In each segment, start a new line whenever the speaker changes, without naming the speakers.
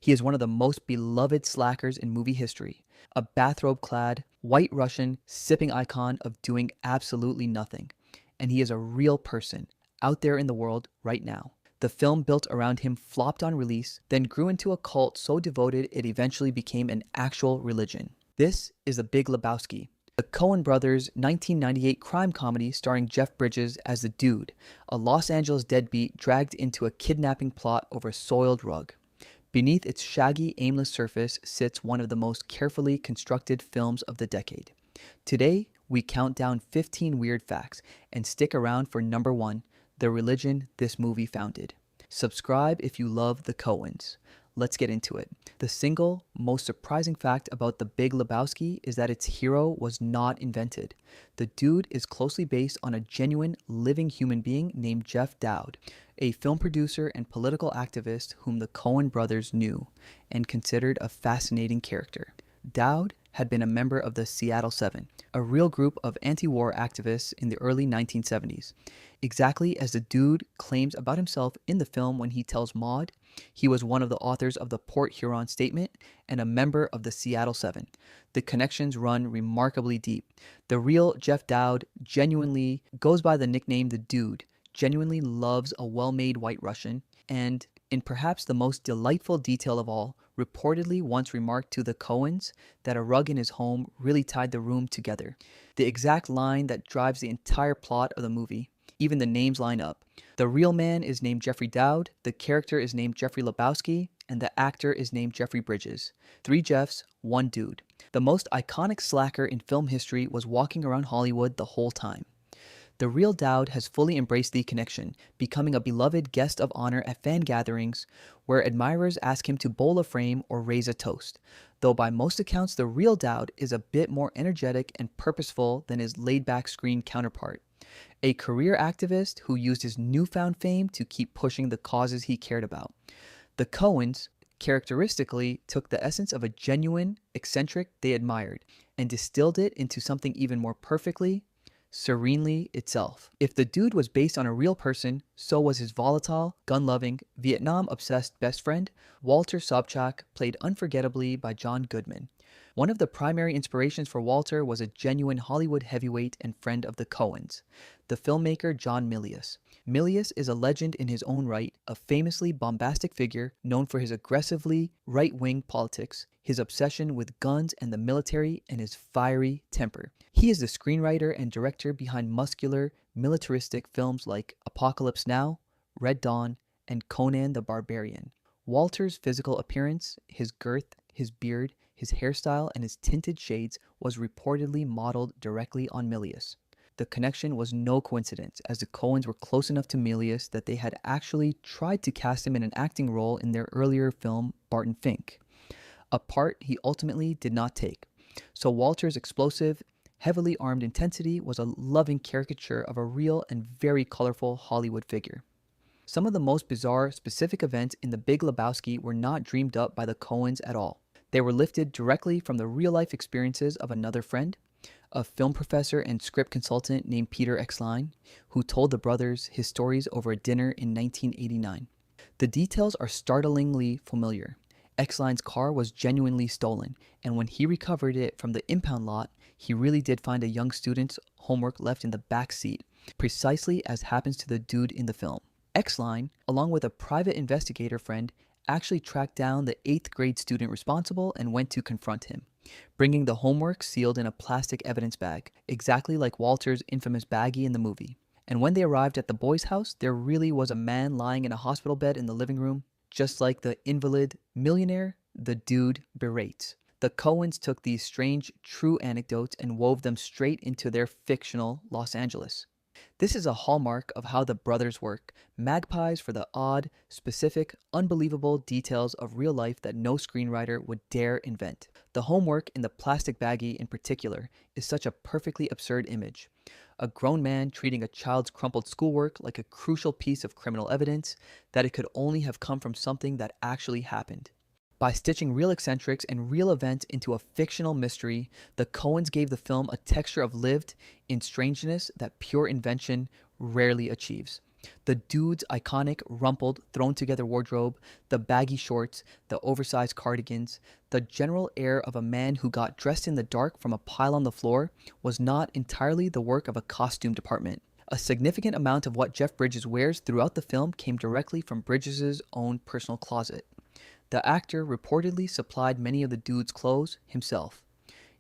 He is one of the most beloved slackers in movie history, a bathrobe-clad, white Russian sipping icon of doing absolutely nothing. And he is a real person out there in the world right now. The film built around him flopped on release, then grew into a cult so devoted it eventually became an actual religion. This is The Big Lebowski, the Coen Brothers' 1998 crime comedy starring Jeff Bridges as the Dude, a Los Angeles deadbeat dragged into a kidnapping plot over a soiled rug. Beneath its shaggy, aimless surface sits one of the most carefully constructed films of the decade. Today, we count down 15 weird facts and stick around for number one, the religion this movie founded. Subscribe if you love the Coens. Let's get into it. The single most surprising fact about The Big Lebowski is that its hero was not invented. The Dude is closely based on a genuine, living human being named Jeff Dowd, a film producer and political activist whom the Coen brothers knew and considered a fascinating character. Dowd had been a member of the Seattle Seven, a real group of anti-war activists in the early 1970s. Exactly as the Dude claims about himself in the film when he tells Maude he was one of the authors of the Port Huron Statement and a member of the Seattle Seven. The connections run remarkably deep. The real Jeff Dowd genuinely goes by the nickname the Dude, genuinely loves a well-made white Russian, and in perhaps the most delightful detail of all, reportedly once remarked to the Coens that a rug in his home really tied the room together. The exact line that drives the entire plot of the movie. Even the names line up. The real man is named Jeffrey Dowd, the character is named Jeffrey Lebowski, and the actor is named Jeffrey Bridges. 3 Jeffs, 1 Dude. The most iconic slacker in film history was walking around Hollywood the whole time. The real Dowd has fully embraced the connection, becoming a beloved guest of honor at fan gatherings where admirers ask him to bowl a frame or raise a toast, though by most accounts the real Dowd is a bit more energetic and purposeful than his laid-back screen counterpart. A career activist who used his newfound fame to keep pushing the causes he cared about. The Coens, characteristically, took the essence of a genuine eccentric they admired and distilled it into something even more perfectly, serenely itself. If the Dude was based on a real person, so was his volatile, gun-loving, Vietnam-obsessed best friend, Walter Sobchak, played unforgettably by John Goodman. One of the primary inspirations for Walter was a genuine Hollywood heavyweight and friend of the Coens, the filmmaker John Milius. Milius is a legend in his own right, a famously bombastic figure known for his aggressively right-wing politics, his obsession with guns and the military, and his fiery temper. He is the screenwriter and director behind muscular, militaristic films like Apocalypse Now, Red Dawn, and Conan the Barbarian. Walter's physical appearance, his girth, his beard, his hairstyle, and his tinted shades was reportedly modeled directly on Milius. The connection was no coincidence, as the Coens were close enough to Milius that they had actually tried to cast him in an acting role in their earlier film Barton Fink, a part he ultimately did not take. So Walter's explosive, heavily armed intensity was a loving caricature of a real and very colorful Hollywood figure. Some of the most bizarre specific events in The Big Lebowski were not dreamed up by the Coens at all. They were lifted directly from the real-life experiences of another friend, a film professor and script consultant named Peter Exline, who told the brothers his stories over a dinner in 1989. The details are startlingly familiar. Exline's car was genuinely stolen, and when he recovered it from the impound lot, he really did find a young student's homework left in the back seat, precisely as happens to the Dude in the film. Exline, along with a private investigator friend, actually tracked down the 8th grade student responsible and went to confront him, bringing the homework sealed in a plastic evidence bag, exactly like Walter's infamous baggie in the movie. And when they arrived at the boy's house, there really was a man lying in a hospital bed in the living room, just like the invalid millionaire the Dude berates. The Coens took these strange, true anecdotes and wove them straight into their fictional Los Angeles. This is a hallmark of how the brothers work, magpies for the odd, specific, unbelievable details of real life that no screenwriter would dare invent. The homework in the plastic baggie in particular is such a perfectly absurd image. A grown man treating a child's crumpled schoolwork like a crucial piece of criminal evidence that it could only have come from something that actually happened. By stitching real eccentrics and real events into a fictional mystery, the Coens gave the film a texture of lived in strangeness that pure invention rarely achieves. The Dude's iconic, rumpled, thrown together wardrobe, the baggy shorts, the oversized cardigans, the general air of a man who got dressed in the dark from a pile on the floor was not entirely the work of a costume department. A significant amount of what Jeff Bridges wears throughout the film came directly from Bridges' own personal closet. The actor reportedly supplied many of the Dude's clothes himself,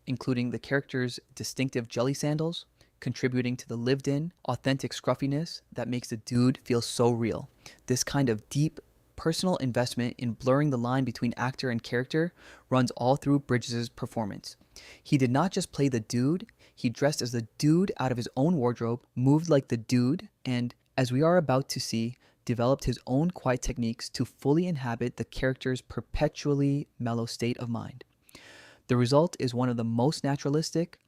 including the character's distinctive jelly sandals, contributing to the lived-in, authentic scruffiness that makes the Dude feel so real. This kind of deep, personal investment in blurring the line between actor and character runs all through Bridges' performance. He did not just play the Dude, he dressed as the Dude out of his own wardrobe, moved like the Dude, and, as we are about to see, developed his own quiet techniques to fully inhabit the character's perpetually mellow state of mind. The result is one of the most naturalistic,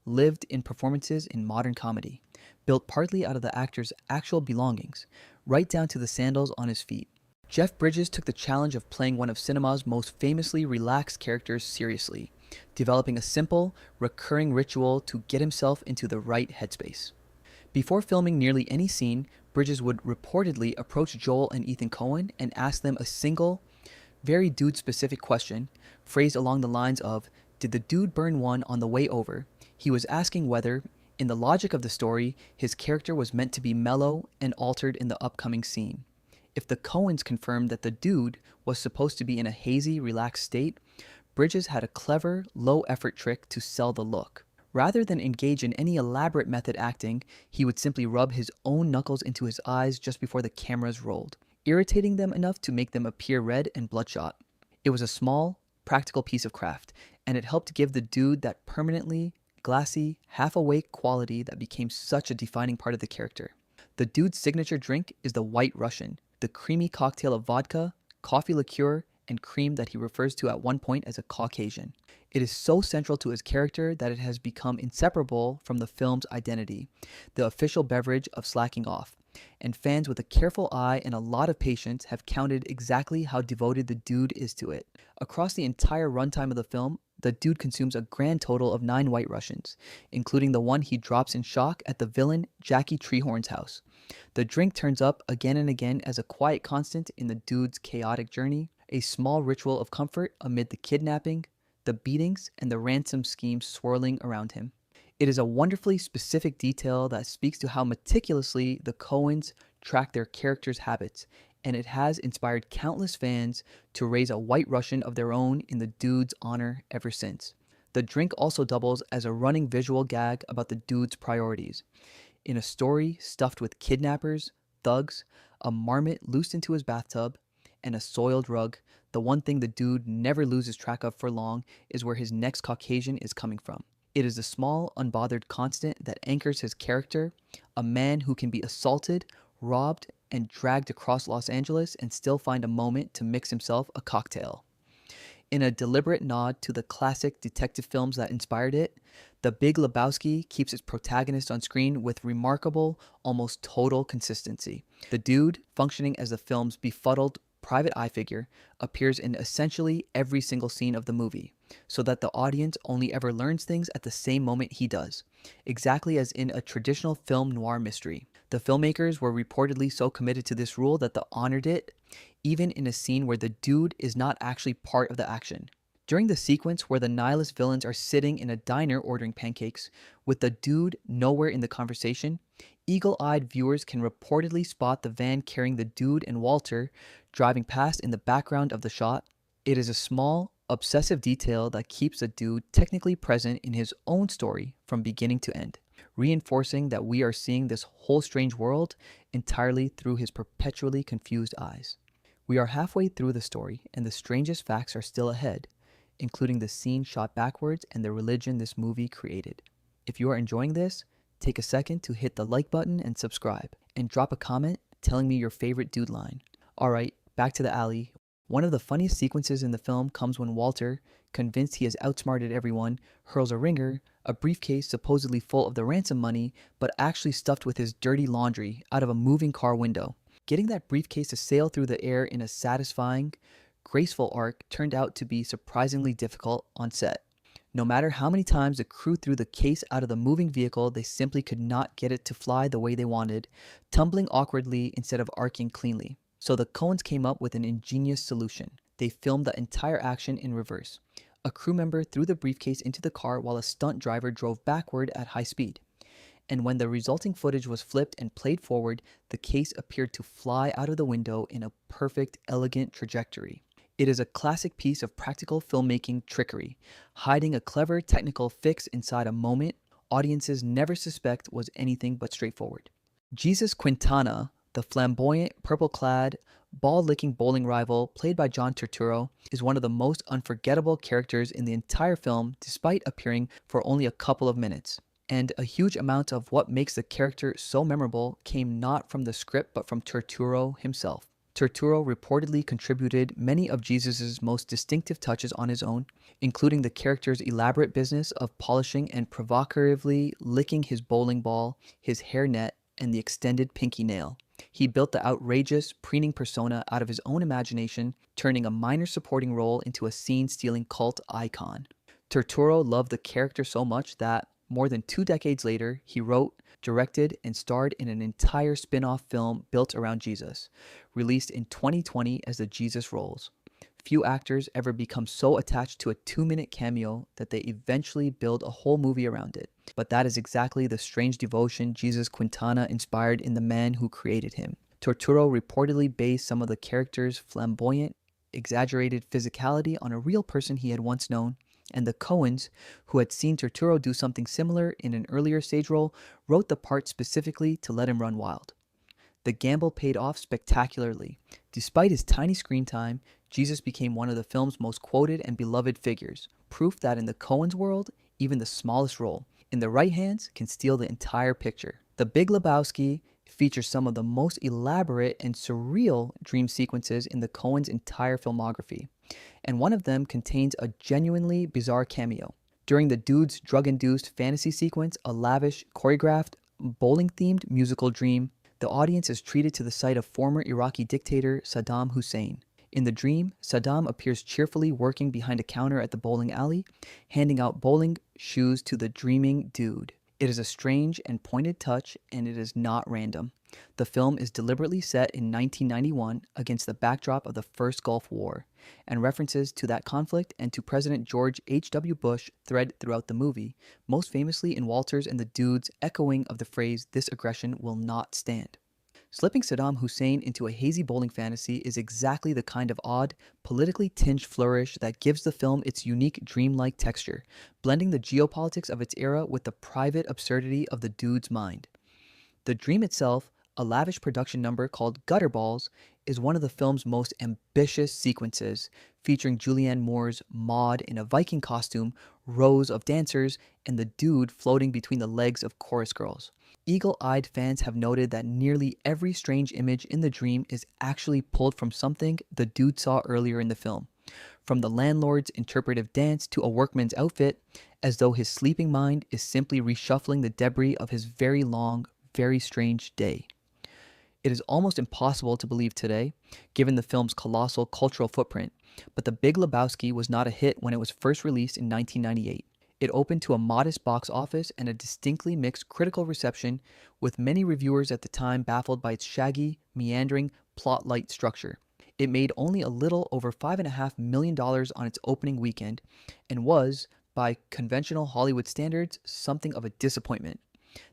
lived-in performances in modern comedy, built partly out of the actor's actual belongings, right down to the sandals on his feet. Jeff Bridges took the challenge of playing one of cinema's most famously relaxed characters seriously, developing a simple, recurring ritual to get himself into the right headspace. Before filming nearly any scene, Bridges would reportedly approach Joel and Ethan Coen and ask them a single, very Dude-specific question, phrased along the lines of, "Did the Dude burn one on the way over?" He was asking whether, in the logic of the story, his character was meant to be mellow and altered in the upcoming scene. If the Coens confirmed that the Dude was supposed to be in a hazy, relaxed state, Bridges had a clever, low-effort trick to sell the look. Rather than engage in any elaborate method acting, he would simply rub his own knuckles into his eyes just before the cameras rolled, irritating them enough to make them appear red and bloodshot. It was a small, practical piece of craft, and it helped give the Dude that permanently glassy, half-awake quality that became such a defining part of the character. The Dude's signature drink is the White Russian, the creamy cocktail of vodka, coffee liqueur, and cream that he refers to at one point as a Caucasian. It is so central to his character that it has become inseparable from the film's identity, the official beverage of slacking off, and fans with a careful eye and a lot of patience have counted exactly how devoted the Dude is to it. Across the entire runtime of the film, the Dude consumes a grand total of 9 White Russians, including the one he drops in shock at the villain Jackie Treehorn's house. The drink turns up again and again as a quiet constant in the Dude's chaotic journey, a small ritual of comfort amid the kidnapping, the beatings, and the ransom schemes swirling around him. It is a wonderfully specific detail that speaks to how meticulously the Coens track their characters' habits, and it has inspired countless fans to raise a White Russian of their own in the Dude's honor ever since. The drink also doubles as a running visual gag about the Dude's priorities. In a story stuffed with kidnappers, thugs, a marmot loosed into his bathtub, and a soiled rug, the one thing the Dude never loses track of for long is where his next Caucasian is coming from. It is the small, unbothered constant that anchors his character, a man who can be assaulted, robbed, and dragged across Los Angeles and still find a moment to mix himself a cocktail. In a deliberate nod to the classic detective films that inspired it, The Big Lebowski keeps its protagonist on screen with remarkable, almost total consistency. The Dude, functioning as the film's befuddled private eye figure, appears in essentially every single scene of the movie, so that the audience only ever learns things at the same moment he does, exactly as in a traditional film noir mystery. The filmmakers were reportedly so committed to this rule that they honored it, even in a scene where the Dude is not actually part of the action. During the sequence where the nihilist villains are sitting in a diner ordering pancakes, with the Dude nowhere in the conversation, eagle-eyed viewers can reportedly spot the van carrying the Dude and Walter driving past in the background of the shot. It is a small, obsessive detail that keeps the Dude technically present in his own story from beginning to end, reinforcing that we are seeing this whole strange world entirely through his perpetually confused eyes. We are halfway through the story, and the strangest facts are still ahead, including the scene shot backwards and the religion this movie created. If you are enjoying this, take a second to hit the like button and subscribe, and drop a comment telling me your favorite Dude line. Alright, back to the alley. One of the funniest sequences in the film comes when Walter, convinced he has outsmarted everyone, hurls a ringer, a briefcase supposedly full of the ransom money, but actually stuffed with his dirty laundry, out of a moving car window. Getting that briefcase to sail through the air in a satisfying, graceful arc turned out to be surprisingly difficult on set. No matter how many times the crew threw the case out of the moving vehicle, they simply could not get it to fly the way they wanted, tumbling awkwardly instead of arcing cleanly. So the Coens came up with an ingenious solution. They filmed the entire action in reverse. A crew member threw the briefcase into the car while a stunt driver drove backward at high speed. And when the resulting footage was flipped and played forward, the case appeared to fly out of the window in a perfect, elegant trajectory. It is a classic piece of practical filmmaking trickery, hiding a clever technical fix inside a moment audiences never suspect was anything but straightforward. Jesus Quintana, the flamboyant, purple-clad, ball-licking bowling rival played by John Turturro, is one of the most unforgettable characters in the entire film despite appearing for only a couple of minutes. And a huge amount of what makes the character so memorable came not from the script but from Turturro himself. Turturro reportedly contributed many of Jesus' most distinctive touches on his own, including the character's elaborate business of polishing and provocatively licking his bowling ball, his hairnet, and the extended pinky nail. He built the outrageous, preening persona out of his own imagination, turning a minor supporting role into a scene-stealing cult icon. Turturro loved the character so much that, more than 2 decades later, he wrote, directed, and starred in an entire spin-off film built around Jesus, released in 2020 as The Jesus Rolls. Few actors ever become so attached to a 2-minute cameo that they eventually build a whole movie around it. But that is exactly the strange devotion Jesus Quintana inspired in the man who created him. Turturro reportedly based some of the character's flamboyant, exaggerated physicality on a real person he had once known, and the Coens, who had seen Turturro do something similar in an earlier stage role, wrote the part specifically to let him run wild. The gamble paid off spectacularly. Despite his tiny screen time, Jesus became one of the film's most quoted and beloved figures, proof that in the Coens world, even the smallest role, in the right hands, can steal the entire picture. The Big Lebowski features some of the most elaborate and surreal dream sequences in the Coens' entire filmography, and one of them contains a genuinely bizarre cameo. During the dude's drug-induced fantasy sequence, a lavish, choreographed, bowling-themed musical dream, the audience is treated to the sight of former Iraqi dictator Saddam Hussein. In the dream, Saddam appears cheerfully working behind a counter at the bowling alley, handing out bowling shoes to the dreaming dude. It is a strange and pointed touch, and it is not random. The film is deliberately set in 1991 against the backdrop of the First Gulf War, and references to that conflict and to President George H.W. Bush thread throughout the movie, most famously in Walters and the dude's echoing of the phrase, "This aggression will not stand." Slipping Saddam Hussein into a hazy bowling fantasy is exactly the kind of odd, politically tinged flourish that gives the film its unique dreamlike texture, blending the geopolitics of its era with the private absurdity of the dude's mind. The dream itself, a lavish production number called Gutterballs, is one of the film's most ambitious sequences, featuring Julianne Moore's Maud in a Viking costume, rows of dancers, and the dude floating between the legs of chorus girls. Eagle-eyed fans have noted that nearly every strange image in the dream is actually pulled from something the dude saw earlier in the film, from the landlord's interpretive dance to a workman's outfit, as though his sleeping mind is simply reshuffling the debris of his very long, very strange day. It is almost impossible to believe today, given the film's colossal cultural footprint, but The Big Lebowski was not a hit when it was first released in 1998. It opened to a modest box office and a distinctly mixed critical reception, with many reviewers at the time baffled by its shaggy, meandering, plot-light structure. It made only a little over $5.5 million on its opening weekend, and was, by conventional Hollywood standards, something of a disappointment.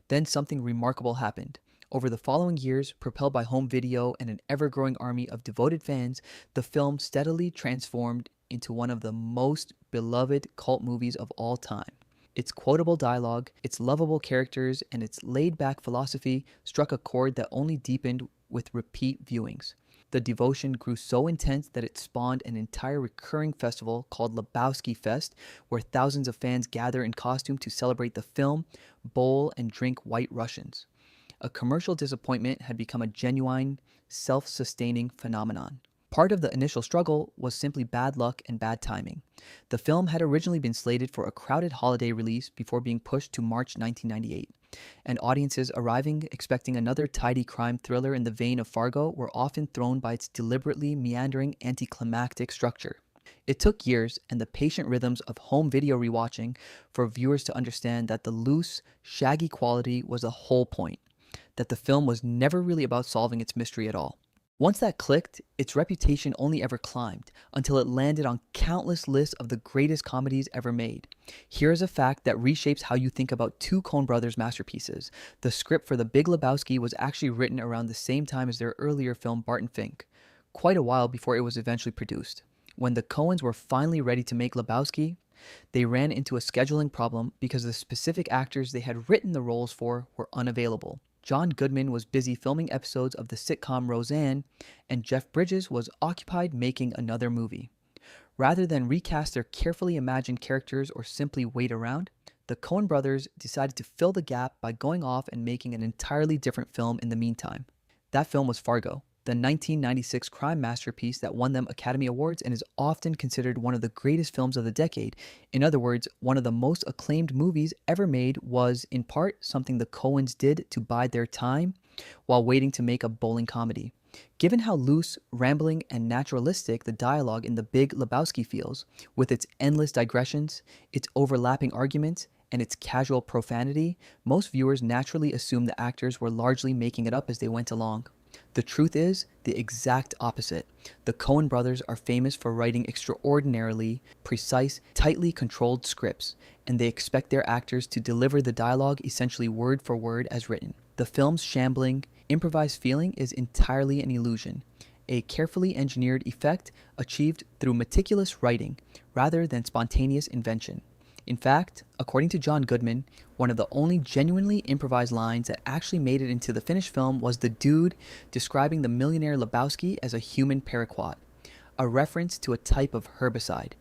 Then something remarkable happened. Over the following years, propelled by home video and an ever-growing army of devoted fans, the film steadily transformed into one of the most beloved cult movies of all time. Its quotable dialogue, its lovable characters, and its laid-back philosophy struck a chord that only deepened with repeat viewings. The devotion grew so intense that it spawned an entire recurring festival called Lebowski Fest, where thousands of fans gather in costume to celebrate the film, bowl, and drink White Russians. A commercial disappointment had become a genuine, self-sustaining phenomenon. Part of the initial struggle was simply bad luck and bad timing. The film had originally been slated for a crowded holiday release before being pushed to March 1998, and audiences arriving expecting another tidy crime thriller in the vein of Fargo were often thrown by its deliberately meandering anticlimactic structure. It took years and the patient rhythms of home video rewatching for viewers to understand that the loose, shaggy quality was the whole point, that the film was never really about solving its mystery at all. Once that clicked, its reputation only ever climbed until it landed on countless lists of the greatest comedies ever made. Here is a fact that reshapes how you think about two Coen Brothers masterpieces. The script for The Big Lebowski was actually written around the same time as their earlier film Barton Fink, quite a while before it was eventually produced. When the Coens were finally ready to make Lebowski, they ran into a scheduling problem because the specific actors they had written the roles for were unavailable. John Goodman was busy filming episodes of the sitcom Roseanne, and Jeff Bridges was occupied making another movie. Rather than recast their carefully imagined characters or simply wait around, the Coen brothers decided to fill the gap by going off and making an entirely different film in the meantime. That film was Fargo, the 1996 crime masterpiece that won them Academy Awards and is often considered one of the greatest films of the decade. In other words, one of the most acclaimed movies ever made was, in part, something the Coens did to bide their time while waiting to make a bowling comedy. Given how loose, rambling, and naturalistic the dialogue in The Big Lebowski feels, with its endless digressions, its overlapping arguments, and its casual profanity, most viewers naturally assume the actors were largely making it up as they went along. The truth is the exact opposite. The Coen brothers are famous for writing extraordinarily precise, tightly controlled scripts, and they expect their actors to deliver the dialogue essentially word for word as written. The film's shambling, improvised feeling is entirely an illusion, a carefully engineered effect achieved through meticulous writing rather than spontaneous invention. In fact, according to John Goodman, one of the only genuinely improvised lines that actually made it into the finished film was the dude describing the millionaire Lebowski as a human paraquat, a reference to a type of herbicide.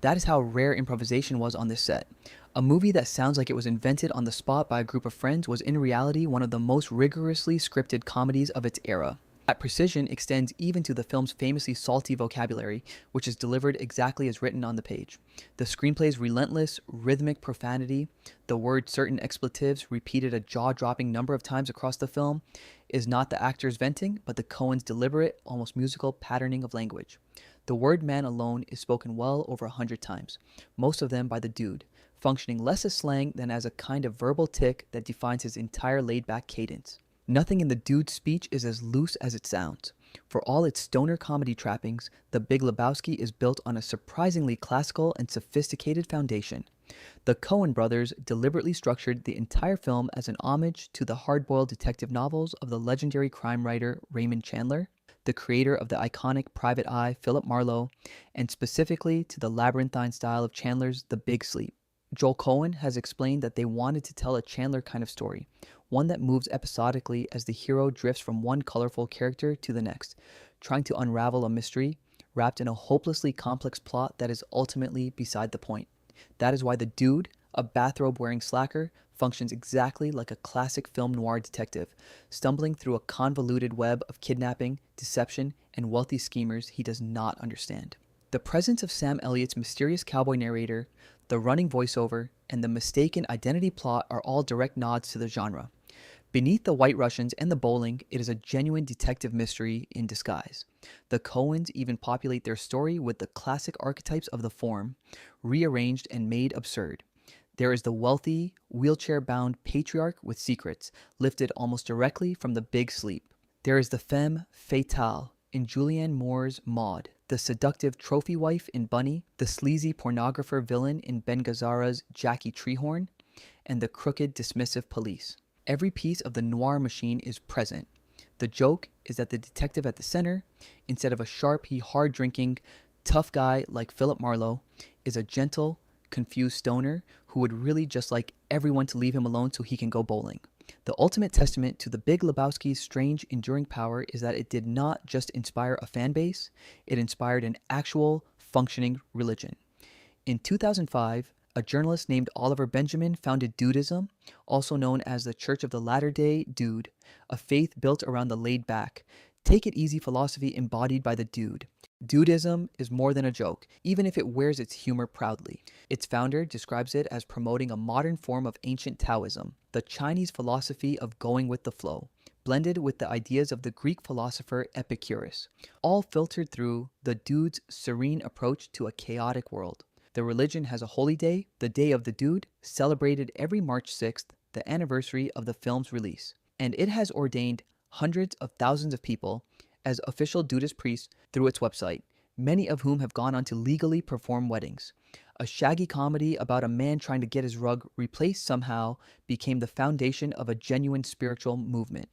That is how rare improvisation was on this set. A movie that sounds like it was invented on the spot by a group of friends was in reality one of the most rigorously scripted comedies of its era. That precision extends even to the film's famously salty vocabulary, which is delivered exactly as written on the page. The screenplay's relentless, rhythmic profanity, the word certain expletives repeated a jaw-dropping number of times across the film, is not the actors venting, but the Coens' deliberate, almost musical patterning of language. The word man alone is spoken well over 100 times, most of them by the dude, functioning less as slang than as a kind of verbal tick that defines his entire laid-back cadence. Nothing in the dude's speech is as loose as it sounds. For all its stoner comedy trappings, The Big Lebowski is built on a surprisingly classical and sophisticated foundation. The Coen brothers deliberately structured the entire film as an homage to the hard-boiled detective novels of the legendary crime writer Raymond Chandler, the creator of the iconic Private Eye Philip Marlowe, and specifically to the labyrinthine style of Chandler's The Big Sleep. Joel Coen has explained that they wanted to tell a Chandler kind of story, one that moves episodically as the hero drifts from one colorful character to the next, trying to unravel a mystery wrapped in a hopelessly complex plot that is ultimately beside the point. That is why the dude, a bathrobe-wearing slacker, functions exactly like a classic film noir detective, stumbling through a convoluted web of kidnapping, deception, and wealthy schemers he does not understand. The presence of Sam Elliott's mysterious cowboy narrator, the running voiceover, and the mistaken identity plot are all direct nods to the genre. Beneath the White Russians and the bowling, it is a genuine detective mystery in disguise. The Coens even populate their story with the classic archetypes of the form, rearranged and made absurd. There is the wealthy, wheelchair-bound patriarch with secrets, lifted almost directly from the Big Sleep. There is the femme fatale in Julianne Moore's Maud, the seductive trophy wife in Bunny, the sleazy pornographer villain in Ben Gazzara's Jackie Treehorn, and the crooked, dismissive police. Every piece of the noir machine is present. The joke is that the detective at the center, instead of a sharp, hard-drinking, tough guy like Philip Marlowe, is a gentle, confused stoner who would really just like everyone to leave him alone so he can go bowling. The ultimate testament to The Big Lebowski's strange, enduring power is that it did not just inspire a fan base, it inspired an actual, functioning religion. In 2005, a journalist named Oliver Benjamin founded Dudeism, also known as the Church of the Latter-day Dude, a faith built around the laid-back, take-it-easy philosophy embodied by the dude. Dudeism is more than a joke, even if it wears its humor proudly. Its founder describes it as promoting a modern form of ancient Taoism, the Chinese philosophy of going with the flow, blended with the ideas of the Greek philosopher Epicurus, all filtered through the dude's serene approach to a chaotic world. The religion has a holy day, the Day of the Dude, celebrated every March 6th, the anniversary of the film's release. And it has ordained hundreds of thousands of people as official Dudeist priests through its website, many of whom have gone on to legally perform weddings. A shaggy comedy about a man trying to get his rug replaced somehow became the foundation of a genuine spiritual movement.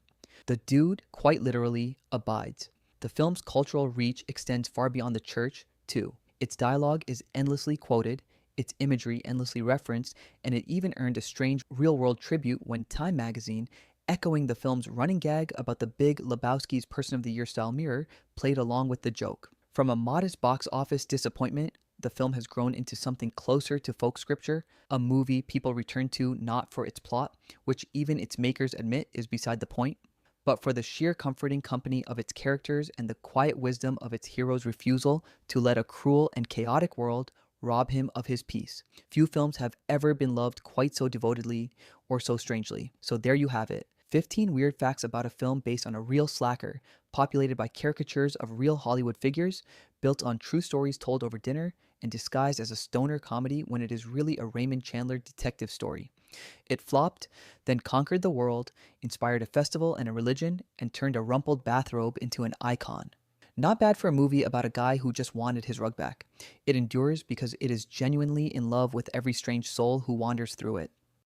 The Dude, quite literally, abides. The film's cultural reach extends far beyond the church, too. Its dialogue is endlessly quoted, its imagery endlessly referenced, and it even earned a strange real-world tribute when Time magazine, echoing the film's running gag about the Big Lebowski's Person of the Year style mirror, played along with the joke. From a modest box office disappointment, the film has grown into something closer to folk scripture, a movie people return to not for its plot, which even its makers admit is beside the point, but for the sheer comforting company of its characters and the quiet wisdom of its hero's refusal to let a cruel and chaotic world rob him of his peace. Few films have ever been loved quite so devotedly or so strangely. So there you have it. 15 weird facts about a film based on a real slacker, populated by caricatures of real Hollywood figures, built on true stories told over dinner, and disguised as a stoner comedy when it is really a Raymond Chandler detective story. It flopped, then conquered the world, inspired a festival and a religion, and turned a rumpled bathrobe into an icon. Not bad for a movie about a guy who just wanted his rug back. It endures because it is genuinely in love with every strange soul who wanders through it.